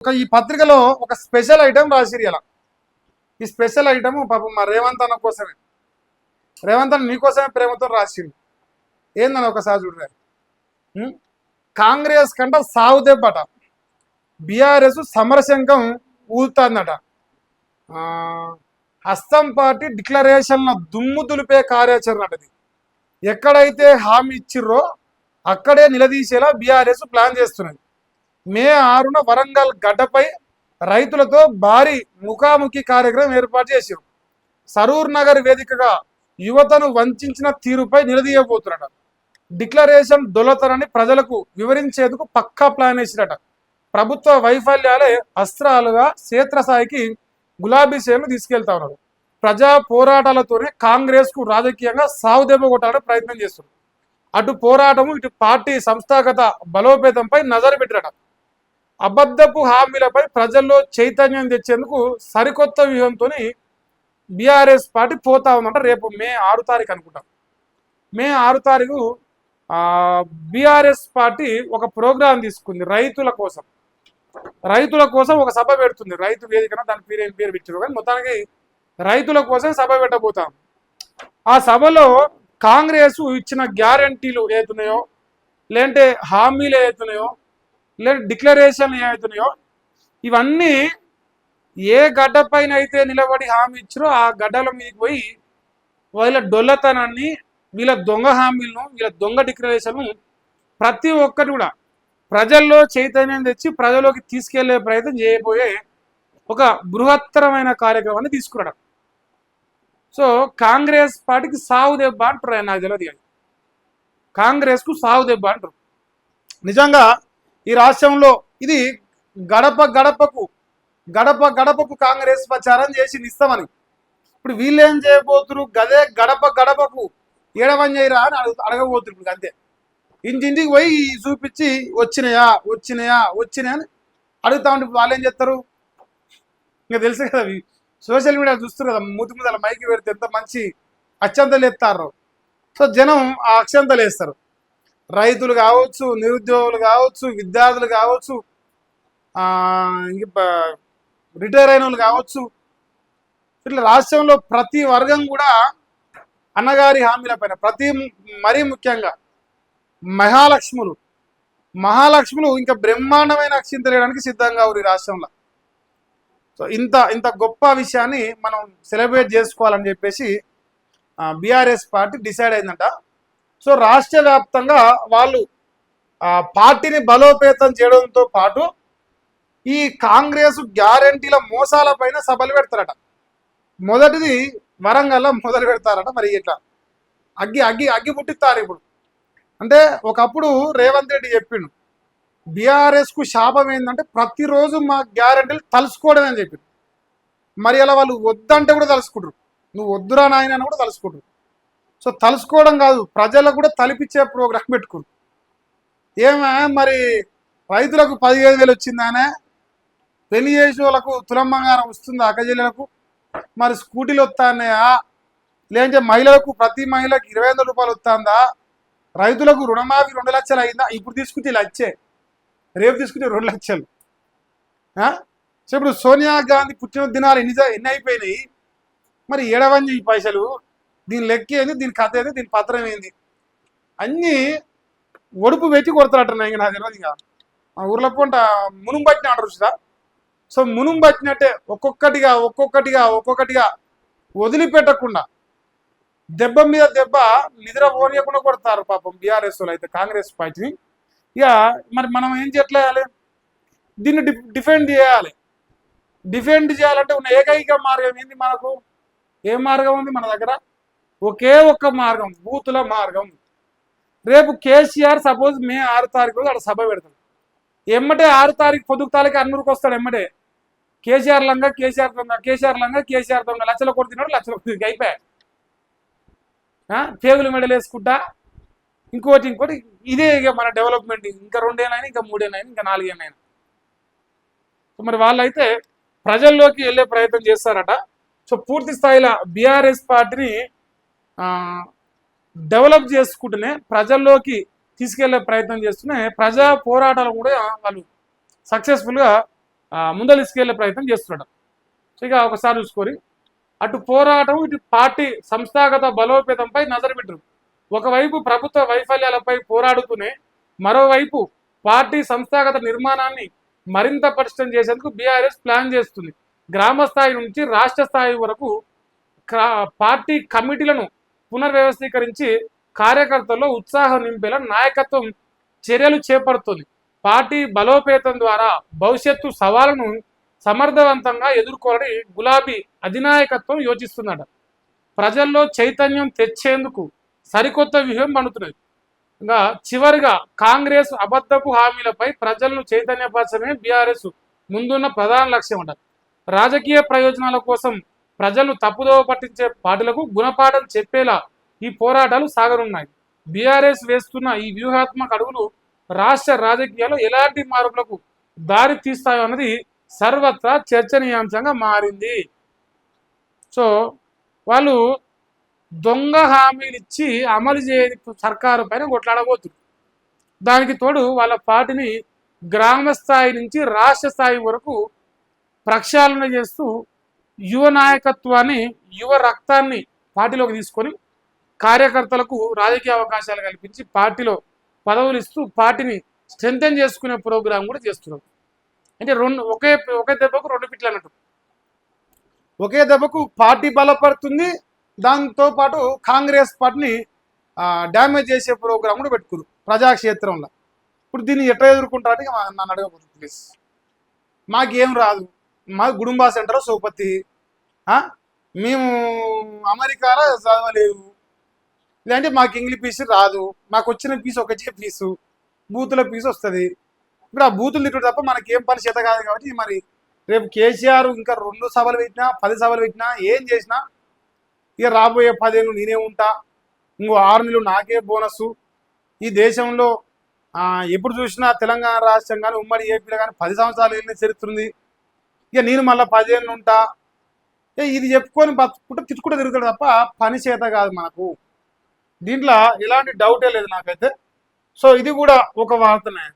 ఈ పత్రికలో ఒక స్పెషల్ ఐటమ్ రాసిరు ఇలా. ఈ స్పెషల్ ఐటమ్ పాపం మా రేవంత్ అన్న కోసమే, రేవంత్ అన్న నీకోసమే ప్రేమతో రాసిండు. ఏందని ఒకసారి చూడరా. కాంగ్రెస్ కంట సాగు దెబ్బట, బీఆర్ఎస్ సమరశంఖం ఊదుతుందట. హస్తం పార్టీ డిక్లరేషన్ల దుమ్ము దులిపే కార్యాచరణ అటది. ఎక్కడైతే హామీ ఇచ్చిర్రో అక్కడే నిలదీసేలా బీఆర్ఎస్ ప్లాన్ చేస్తున్నది. మే 6న వరంగల్ గడ్డపై రైతులతో భారీ ముఖాముఖి కార్యక్రమం ఏర్పాటు చేశారు. సరూర్ నగర్ వేదికగా యువతను వంచిన తీరుపై నిలదీయబోతున్నట. డిక్లరేషన్ దొలతనని ప్రజలకు వివరించేందుకు పక్కా ప్లాన్ వేసిరట. ప్రభుత్వ వైఫల్యాలే అస్త్రాలుగా క్షేత్రస్థాయికి గులాబీ సేను తీసుకెళ్తా ఉన్నారు. ప్రజా పోరాటాలతోనే కాంగ్రెస్ కు రాజకీయంగా సావుదెబ్బ కొట్టాలని ప్రయత్నం చేస్తున్నారు. అటు పోరాటము ఇటు పార్టీ సంస్థాగత బలోపేతంపై నజరు పెట్టిరట. అబద్ధపు హామీలపై ప్రజల్లో చైతన్యం తెచ్చేందుకు సరికొత్త వ్యూహంతో బీఆర్ఎస్ పార్టీ పోతా ఉందంట. రేపు మే 6 తారీఖు అనుకుంటాం. మే 6 తారీఖు బీఆర్ఎస్ పార్టీ ఒక ప్రోగ్రాం తీసుకుంది. రైతుల కోసం ఒక సభ పెడుతుంది. రైతు వేదికన దాని పేరు పెట్టారు, కానీ మొత్తానికి రైతుల కోసం సభ పెట్టబోతాం. ఆ సభలో కాంగ్రెస్ ఇచ్చిన గ్యారంటీలు ఏతున్నాయో, లేదంటే హామీలు ఏతున్నాయో, లేదా డిక్లరేషన్లు ఏమవుతున్నాయో, ఇవన్నీ ఏ గడ్డ పైన అయితే నిలబడి హామీ ఇచ్చారో ఆ గడ్డల మీదకి పోయి వీళ్ళ డొల్లతనాన్ని, వీళ్ళ దొంగ హామీలను, వీళ్ళ దొంగ డిక్లరేషన్లు ప్రతి ఒక్కటి కూడా ప్రజల్లో చైతన్యం తెచ్చి ప్రజల్లోకి తీసుకెళ్లే ప్రయత్నం చేయబోయే ఒక బృహత్తరమైన కార్యక్రమాన్ని తీసుకురావడం. సో కాంగ్రెస్ పార్టీకి సాగు దెబ్బ అంటారు. నాకు తెలియదు కానీ కాంగ్రెస్కు సాగు దెబ్బ అంటారు. నిజంగా ఈ రాష్ట్రంలో ఇది గడప గడపకు కాంగ్రెస్ ప్రచారం చేసి ఇస్తామని. ఇప్పుడు వీళ్ళేం చేయబోతున్నారు, గదే గడప గడపకు ఏడవని చేయరా అని అడగబోతున్నారు. ఇప్పుడు అంతే, ఇంటింటికి పోయి చూపించి వచ్చినాయా అని అడుగుతా ఉంటే వాళ్ళు ఏం చేస్తారు. ఇంకా తెలుసు కదా, సోషల్ మీడియా చూస్తారు కదా, మూతి మీద మైకి పెడితే ఎంత మంచి అక్షంతలు ఎత్తారు. సో జనం ఆ అక్షంతలు వేస్తారు. రైతులు కావచ్చు, నిరుద్యోగులు కావచ్చు, విద్యార్థులు కావచ్చు, ఇంకా రిటైర్ అయిన వాళ్ళు కావచ్చు, ఇట్లా రాష్ట్రంలో ప్రతి వర్గం కూడా అన్నగారి హామీల పైన మరీ ముఖ్యంగా మహాలక్ష్ములు ఇంకా బ్రహ్మాండమైన అక్షింతలేయడానికి సిద్ధంగా ఉంది రాష్ట్రంలో. సో ఇంత గొప్ప విషయాన్ని మనం సెలబ్రేట్ చేసుకోవాలని చెప్పేసి బీఆర్ఎస్ పార్టీ డిసైడ్ అయిందంట. సో రాష్ట్ర వ్యాప్తంగా వాళ్ళు పార్టీని బలోపేతం చేయడంతో పాటు ఈ కాంగ్రెస్ గ్యారంటీల మోసాల పైన సభలు పెడతారట. మొదటిది వరంగల్లో మొదలు పెడతారట. మరి ఇట్లా అగ్గి పుట్టిస్తారు. ఇప్పుడు అంటే ఒకప్పుడు రేవంత్ రెడ్డి చెప్పిండు, బీఆర్ఎస్కు శాపం ఏంటంటే ప్రతిరోజు మా గ్యారంటీలు తలుసుకోవడమే అని చెప్పిండు. మరి అలా వాళ్ళు వద్దంటే కూడా తలుసుకుంటారు, నువ్వు వద్దురా నాయన అని కూడా తలుసుకుంటారు. సో తలుసుకోవడం కాదు, ప్రజలకు కూడా తలిపించే ప్రోగ్రాం పెట్టుకుంటారు. మరి రైతులకు 15,000 వచ్చిందానే, పెళ్లి చేసే వాళ్ళకు తులం బంగారం వస్తుందా అక్కజల్లకు, మరి స్కూటీలు వస్తాయా, లేదంటే మహిళలకు ప్రతి మహిళకు 20,000 రూపాయలు వస్తుందా, రైతులకు రుణమాఫీ 2 లక్షలు అయిందా, ఇప్పుడు తీసుకుంటే లచ్చే, రేపు తీసుకుంటే 2 లక్షలు. సో ఇప్పుడు సోనియా గాంధీ పుట్టిన దినాలు ఎన్ని అయిపోయినాయి, మరి ఏడవని ఈ పైసలు, దీని లెక్క ఏంది, దీని కథ ఏంది, దీని పత్రం ఏంది, అన్నీ ఒడుపు పెట్టి కొడతారట. నాకు తెలియదు. ఇక మా ఊర్లో పూట మునుము పట్టిన అంటారు చూసా. సో మునుము పట్టినట్టే ఒక్కొక్కటిగా వదిలిపెట్టకుండా దెబ్బ మీద దెబ్బ నిద్ర పోనీయకుండా కొడతారు పాపం బీఆర్ఎస్ వాళ్ళు అయితే కాంగ్రెస్ పార్టీని. ఇక మరి మనం ఏం చేయాలి, దీన్ని డిఫెండ్ చేయాలంటే ఉన్న ఏకైక మార్గం ఏంది, మనకు ఏ మార్గం ఉంది మన దగ్గర? ఒకే ఒక్క మార్గం, బూతుల మార్గం. రేపు కేసీఆర్ సపోజ్ మే 6 తారీఖు అక్కడ సభ పెడతాడు. ఎమ్మటే 6 తారీఖు పొద్దుకు తారీఖు అన్నూరుకు వస్తాడు. ఎమ్మటే కేసీఆర్ లంగా కేసీఆర్ దొంగ లక్షల కొడుతున్నాడు, లక్షల కొడుతుంది, అయిపోయా. పేగులు మెడలు వేసుకుంటా ఇంకోటి ఇదే ఇక మన డెవలప్మెంట్. ఇంకా 2 ఏళ్ళైనా, ఇంకా 3 ఏళ్ళైనా, ఇంకా 4 ఏళ్ళైనా. మరి వాళ్ళైతే ప్రజల్లోకి వెళ్ళే ప్రయత్నం చేస్తారట. సో పూర్తి స్థాయిలో బీఆర్ఎస్ పార్టీని డెవలప్ చేసుకుంటూనే ప్రజల్లోకి తీసుకెళ్లే ప్రయత్నం చేస్తూనే ప్రజా పోరాటాలు కూడా వాళ్ళు సక్సెస్ఫుల్గా ముందలిసుకెళ్లే ప్రయత్నం చేస్తున్నాడు. సో ఇక ఒకసారి చూసుకొని అటు పోరాటం ఇటు పార్టీ సంస్థాగత బలోపేతంపై నజరు పెట్టరు. ఒకవైపు ప్రభుత్వ వైఫల్యాలపై పోరాడుతూనే మరోవైపు పార్టీ సంస్థాగత నిర్మాణాన్ని మరింత పటిష్టం చేసేందుకు బీఆర్ఎస్ ప్లాన్ చేస్తుంది. గ్రామ స్థాయి నుంచి రాష్ట్ర స్థాయి వరకు పార్టీ కమిటీలను పునర్వ్యవస్థీకరించి కార్యకర్తల్లో ఉత్సాహం నింపేలా నాయకత్వం చర్యలు చేపడుతుంది. పార్టీ బలోపేతం ద్వారా భవిష్యత్తు సవాళ్లను సమర్థవంతంగా ఎదుర్కోవాలని గులాబీ అధినాయకత్వం యోచిస్తుందట. ప్రజల్లో చైతన్యం తెచ్చేందుకు సరికొత్త వ్యూహం పండుతున్నది. ఇంకా చివరిగా కాంగ్రెస్ అబద్ధపు హామీలపై ప్రజలను చైతన్యపరచడమే బీఆర్ఎస్ ముందున్న ప్రధాన లక్ష్యం అంటారు. రాజకీయ ప్రయోజనాల కోసం ప్రజలను తప్పుదోవ పట్టించే పార్టీలకు గుణపాఠం చెప్పేలా ఈ పోరాటాలు సాగనున్నాయి. బీఆర్ఎస్ వేస్తున్న ఈ వ్యూహాత్మక అడుగులు రాష్ట్ర రాజకీయాల్లో ఎలాంటి మార్పులకు దారి తీస్తాయో అన్నది సర్వత్రా చర్చనీయాంశంగా మారింది. సో వాళ్ళు దొంగ హామీలు ఇచ్చి అమలు చేయని సర్కారు పైన కొట్లాడబోతున్నారు. దానికి తోడు వాళ్ళ పార్టీని గ్రామ స్థాయి నుంచి రాష్ట్ర స్థాయి వరకు ప్రక్షాళన చేస్తూ యువ నాయకత్వాన్ని యువ రక్తాన్ని పార్టీలోకి తీసుకొని కార్యకర్తలకు రాజకీయ అవకాశాలు కల్పించి పార్టీలో పదవులు ఇస్తూ పార్టీని స్ట్రెంథెన్ చేసుకునే ప్రోగ్రాం కూడా చేస్తున్నారు. అంటే ఒకే దెబ్బకు రెండు పిట్లు అన్నట్టు. ఒకే దెబ్బకు పార్టీ బలపడుతుంది, దాంతోపాటు కాంగ్రెస్ పార్టీని డ్యామేజ్ చేసే ప్రోగ్రాం కూడా పెట్టుకురు ప్రజాక్షేత్రంలో. ఇప్పుడు దీన్ని ఎట్లా ఎదుర్కొంటారంటే నన్ను అడగబోతుంది ప్లీజ్. మాకేం రాదు, మా గుడుంబా సెంటర్ సోపతి, మేము అమెరికాలో చదవలేదు, లేదంటే మాకు ఇంగ్లీష్ పీసు రాదు, మాకు వచ్చిన పీసు ఒకటే పీసు బూతుల పీసు వస్తుంది. ఇప్పుడు ఆ బూతులు తిట్టడు తప్ప మనకేం పని చేత కాదు. కాబట్టి మరి రేపు కేసీఆర్ ఇంకా 2 సభలు పెట్టినా 10 సభలు పెట్టినా ఏం చేసినా ఇక రాబోయే 10 ఏళ్ళు నేనే ఉంటా, ఇంకో 6 నెలలు నాకే బోనస్సు. ఈ దేశంలో ఎప్పుడు చూసినా తెలంగాణ రాష్ట్రం కానీ ఉమ్మడి ఏపీలో కానీ 10 సంవత్సరాలు వెళ్ళిన చరిత్ర ఉంది. ఇక నేను మళ్ళీ 10 ఏళ్ళు ఉంటా, ఇది చెప్పుకొని బతుకుంటే తిట్టుకుంటూ తిరుగుతాడు తప్ప పని చేత కాదు మనకు. దీంట్లో ఎలాంటి డౌటే లేదు నాకైతే. సో ఇది కూడా ఒక వార్తనే.